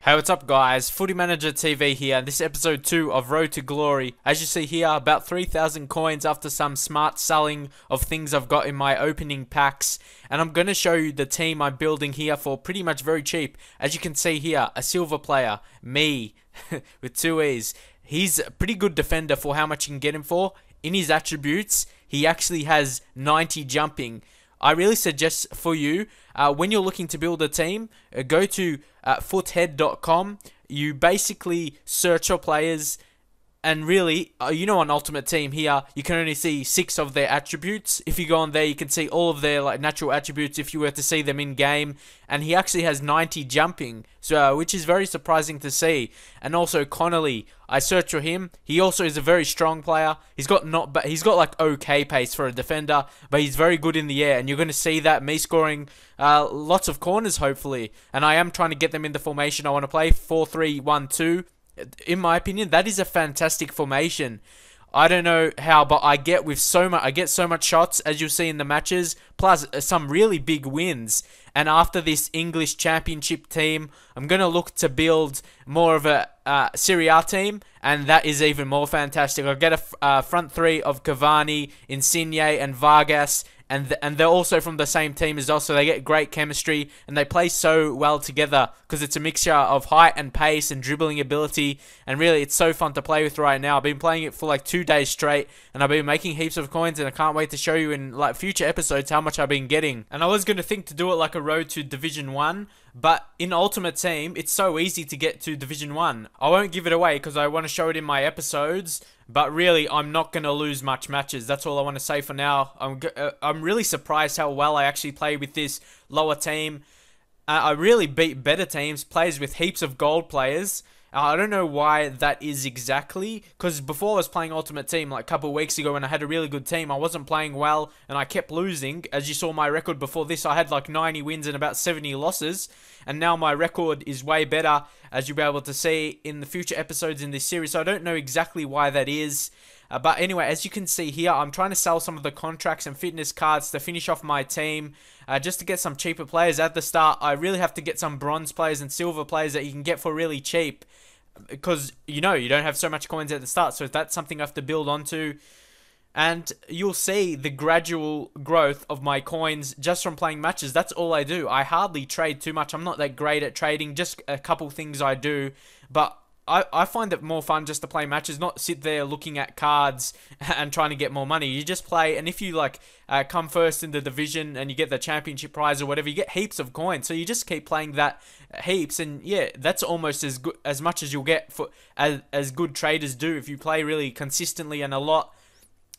Hey, what's up guys? Footy Manager TV here, and this is episode 2 of Road to Glory. As you see here, about 3,000 coins after some smart selling of things I've got in my opening packs. And I'm going to show you the team I'm building here for pretty much very cheap. As you can see here, a silver player, me, with 2 E's. He's a pretty good defender for how much you can get him for. In his attributes, he actually has 90 jumping. I really suggest for you, when you're looking to build a team, go to foothead.com. You basically search your players, and really, on Ultimate Team here, you can only see 6 of their attributes. If you go on there, you can see all of their natural attributes if you were to see them in game. And he actually has 90 jumping, so which is very surprising to see. And also Connolly, I searched for him. He also is a very strong player. He's got like okay pace for a defender, but he's very good in the air. And you're going to see that me scoring lots of corners hopefully. And I am trying to get them in the formation I want to play 4-3-1-2. In my opinion, that is a fantastic formation. I don't know how, but I get so much shots, as you'll see in the matches, plus some really big wins. And after this English Championship team, I'm going to look to build more of a Serie A team, and that is even more fantastic. I'll get a front 3 of Cavani, Insigne, and Vargas. And they're also from the same team as us, so they get great chemistry, and they play so well together because it's a mixture of height and pace and dribbling ability, and really it's so fun to play with right now. I've been playing it for like 2 days straight, and I've been making heaps of coins, and I can't wait to show you in future episodes how much I've been getting. And I was going to think to do it like a road to Division 1, but in Ultimate Team, it's so easy to get to Division 1. I won't give it away because I want to show it in my episodes, but really, I'm not going to lose much matches. That's all I want to say for now. I'm really surprised how well I actually play with this lower team. I really beat better teams, players with heaps of gold players. I don't know why that is exactly, because before I was playing Ultimate Team like a couple of weeks ago when I had a really good team, I wasn't playing well and I kept losing. As you saw my record before this, I had like 90 wins and about 70 losses, and now my record is way better, as you'll be able to see in the future episodes in this series. So I don't know exactly why that is. But anyway, as you can see here, I'm trying to sell some of the contracts and fitness cards to finish off my team, just to get some cheaper players. At the start, I really have to get some bronze players and silver players that you can get for really cheap, because you don't have so much coins at the start, so that's something I have to build onto. And you'll see the gradual growth of my coins just from playing matches. That's all I do. I hardly trade too much. I'm not that great at trading, just a couple things I do, but I find it more fun just to play matches, not sit there looking at cards and trying to get more money. You just play, and if you come first in the division and you get the championship prize or whatever, you get heaps of coins. So you just keep playing that heaps, and yeah, that's almost as much as you'll get for as good traders do if you play really consistently and a lot.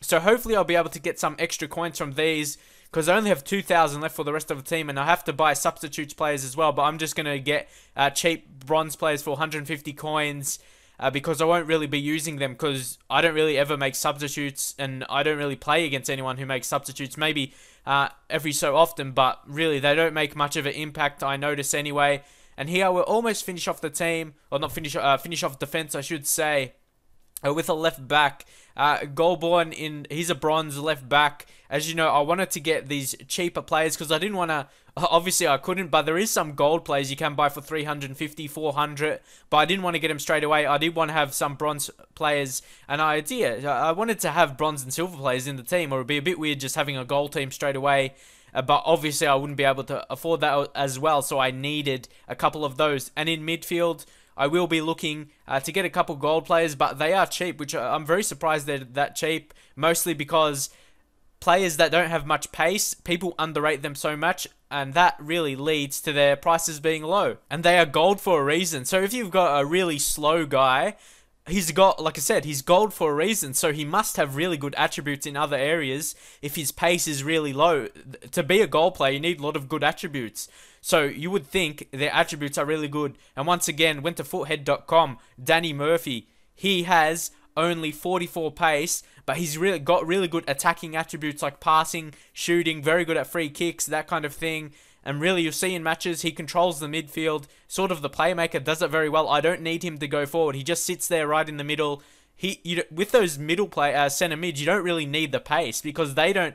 So hopefully I'll be able to get some extra coins from these, because I only have 2,000 left for the rest of the team, and I have to buy substitutes players as well. But I'm just going to get cheap bronze players for 150 coins, because I won't really be using them, because I don't really ever make substitutes, and I don't really play against anyone who makes substitutes. Maybe every so often, but really they don't make much of an impact, I notice anyway. And here we'll almost finish off the team, or not finish off defense, I should say, with a left back. Goalborn, he's a bronze left back. As you know, I wanted to get these cheaper players because I didn't want to, obviously I couldn't, but there is some gold players you can buy for 350, 400, but I didn't want to get them straight away. I did want to have some bronze players, and I wanted to have bronze and silver players in the team, or it would be a bit weird just having a gold team straight away. But obviously I wouldn't be able to afford that as well, so I needed a couple of those. And in midfield, I will be looking to get a couple gold players, but they are cheap, which I'm very surprised they're that cheap, mostly because players that don't have much pace, people underrate them so much, and that really leads to their prices being low. And they are gold for a reason. So if you've got a really slow guy, he's got, like I said, he's gold for a reason, so he must have really good attributes in other areas if his pace is really low. To be a goal player, you need a lot of good attributes. So you would think their attributes are really good. And once again, went to foothead.com, Danny Murphy, he has only 44 pace, but he's really got really good attacking attributes like passing, shooting, very good at free kicks, that kind of thing. And really, you'll see in matches, he controls the midfield, sort of the playmaker, does it very well. I don't need him to go forward. He just sits there right in the middle. with those middle center mids, you don't really need the pace because they're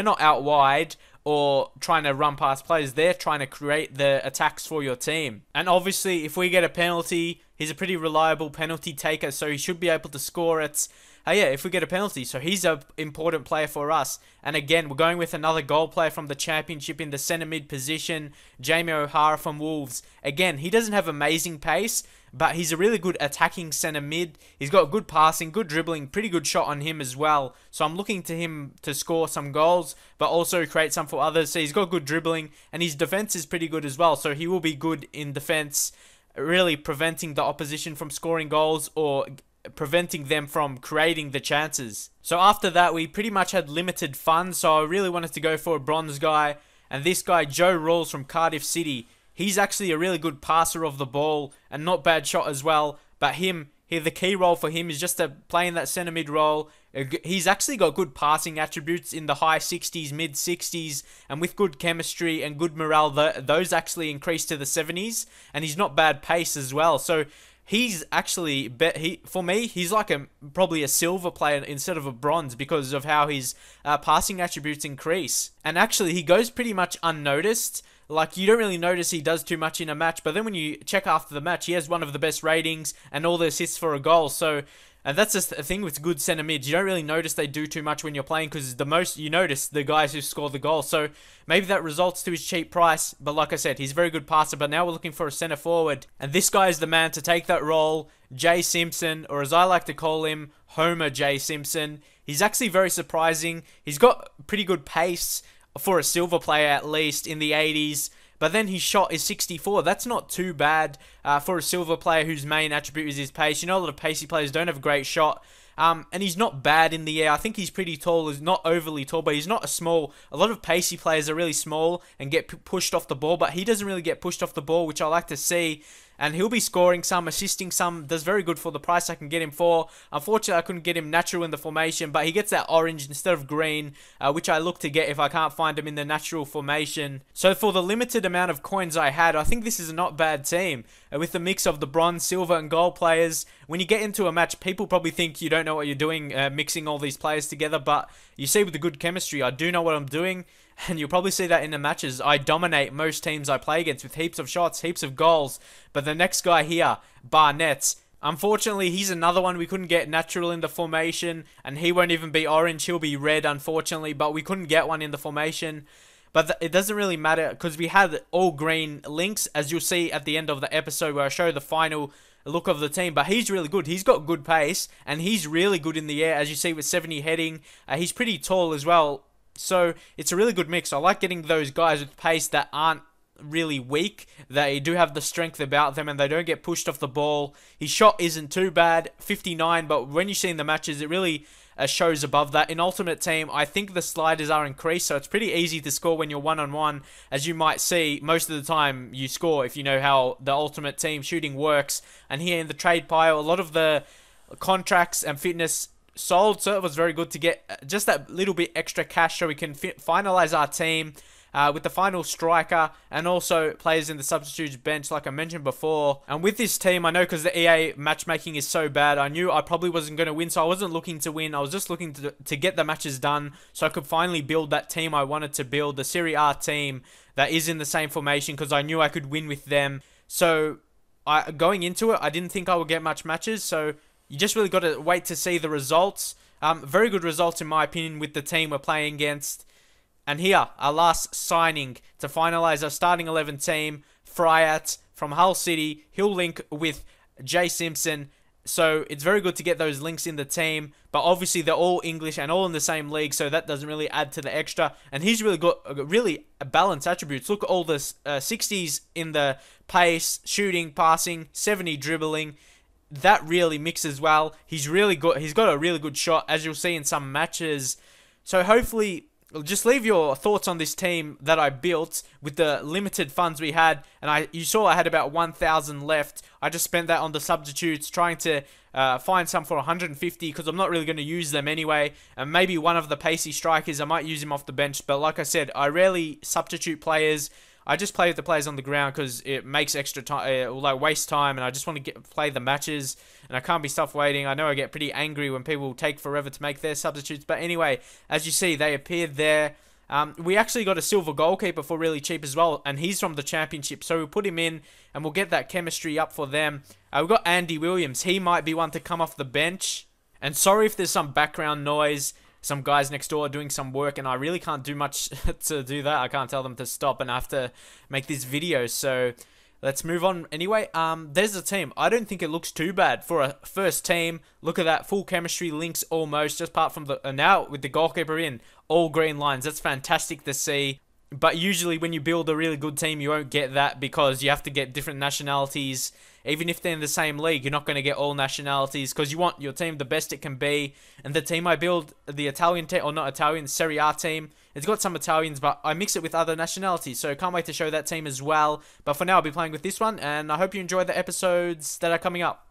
not out wide or trying to run past players. They're trying to create the attacks for your team. And obviously, if we get a penalty, he's a pretty reliable penalty taker, so he should be able to score it. Yeah, if we get a penalty, so he's an important player for us. And again, we're going with another goal player from the championship in the centre mid position, Jamie O'Hara from Wolves. Again, he doesn't have amazing pace, but he's a really good attacking centre mid. He's got good passing, good dribbling, pretty good shot on him as well. So I'm looking to him to score some goals, but also create some for others. So he's got good dribbling, and his defence is pretty good as well. So he will be good in defence, really preventing the opposition from scoring goals or preventing them from creating the chances. So after that, we pretty much had limited funds, so I really wanted to go for a bronze guy. And this guy, Joe Rawls from Cardiff City, he's actually a really good passer of the ball and not bad shot as well. But the key role for him is just to play in that centre mid role. He's actually got good passing attributes in the high 60s, mid 60s, and with good chemistry and good morale, those actually increase to the 70s. And he's not bad pace as well. So he's actually, for me, he's like probably a silver player instead of a bronze because of how his passing attributes increase. And actually, he goes pretty much unnoticed. Like, you don't really notice he does too much in a match, but then when you check after the match, he has one of the best ratings and all the assists for a goal. So, and that's just a thing with good centre mids. You don't really notice they do too much when you're playing because the most you notice the guys who score the goal. So maybe that results to his cheap price. But like I said, he's a very good passer. But now we're looking for a centre forward. And this guy is the man to take that role. Jay Simpson, or as I like to call him, Homer J. Simpson. He's actually very surprising. He's got pretty good pace for a silver player, at least in the 80s. But then his shot is 64. That's not too bad for a silver player whose main attribute is his pace. You know, a lot of pacey players don't have a great shot. And he's not bad in the air. I think he's pretty tall. He's not overly tall, but he's not a small. A lot of pacey players are really small and get pushed off the ball, but he doesn't really get pushed off the ball, which I like to see. And he'll be scoring some, assisting some, does very good for the price I can get him for. Unfortunately, I couldn't get him natural in the formation, but he gets that orange instead of green, which I look to get if I can't find him in the natural formation. So for the limited amount of coins I had, I think this is a not bad team. With the mix of the bronze, silver, and gold players, when you get into a match, people probably think you don't know what you're doing, mixing all these players together, but you see with the good chemistry, I do know what I'm doing. And you'll probably see that in the matches. I dominate most teams I play against with heaps of shots, heaps of goals. But the next guy here, Barnett, unfortunately, he's another one we couldn't get natural in the formation. And he won't even be orange, he'll be red, unfortunately. But we couldn't get one in the formation. But it doesn't really matter because we had all green links, as you'll see at the end of the episode where I show the final look of the team. But he's really good. He's got good pace and he's really good in the air, as you see with 70 heading. He's pretty tall as well. So it's a really good mix. I like getting those guys with pace that aren't really weak. They do have the strength about them and they don't get pushed off the ball. His shot isn't too bad, 59, but when you see in the matches, it really shows above that. In Ultimate Team, I think the sliders are increased, so it's pretty easy to score when you're one-on-one. As you might see, most of the time you score if you know how the Ultimate Team shooting works. And here in the trade pile, a lot of the contracts and fitness sold, so it was very good to get just that little bit extra cash so we can finalize our team with the final striker and also players in the substitutes bench like I mentioned before. And with this team, I know because the EA matchmaking is so bad, I knew I probably wasn't going to win, so I wasn't looking to win. I was just looking to get the matches done so I could finally build that team I wanted to build, the Serie A team that is in the same formation, because I knew I could win with them. So going into it, I didn't think I would get much matches, so you just really got to wait to see the results. Very good results in my opinion with the team we're playing against. And here, our last signing to finalise our starting 11 team, Fryat from Hull City. He'll link with Jay Simpson. So it's very good to get those links in the team. But obviously they're all English and all in the same league, so that doesn't really add to the extra. And he's really got really balanced attributes. Look at all the 60s in the pace, shooting, passing, 70 dribbling. That really mixes well. He's really good. He's got a really good shot, as you'll see in some matches. So hopefully, just leave your thoughts on this team that I built with the limited funds we had. And you saw I had about 1,000 left. I just spent that on the substitutes, trying to find some for 150 because I'm not really going to use them anyway. And maybe one of the pacey strikers, I might use him off the bench. But like I said, I rarely substitute players. I just play with the players on the ground because it makes extra time, like waste time, and I just want to play the matches, and I can't be stuff waiting. I know I get pretty angry when people take forever to make their substitutes, but anyway, as you see, they appeared there. We actually got a silver goalkeeper for really cheap as well, and he's from the championship, so we'll put him in, and we'll get that chemistry up for them. We've got Andy Williams. He might be one to come off the bench, and sorry if there's some background noise. Some guys next door are doing some work, and I really can't do much to do that. I can't tell them to stop, and I have to make this video, so let's move on. Anyway, there's the team. I don't think it looks too bad for a first team. Look at that, full chemistry links almost, just apart from the, now with the goalkeeper in, all green lines. That's fantastic to see. But usually when you build a really good team, you won't get that because you have to get different nationalities. Even if they're in the same league, you're not going to get all nationalities because you want your team the best it can be. And the team I build, the Italian team, or not Italian, Serie A team, it's got some Italians, but I mix it with other nationalities. So can't wait to show that team as well. But for now, I'll be playing with this one, and I hope you enjoy the episodes that are coming up.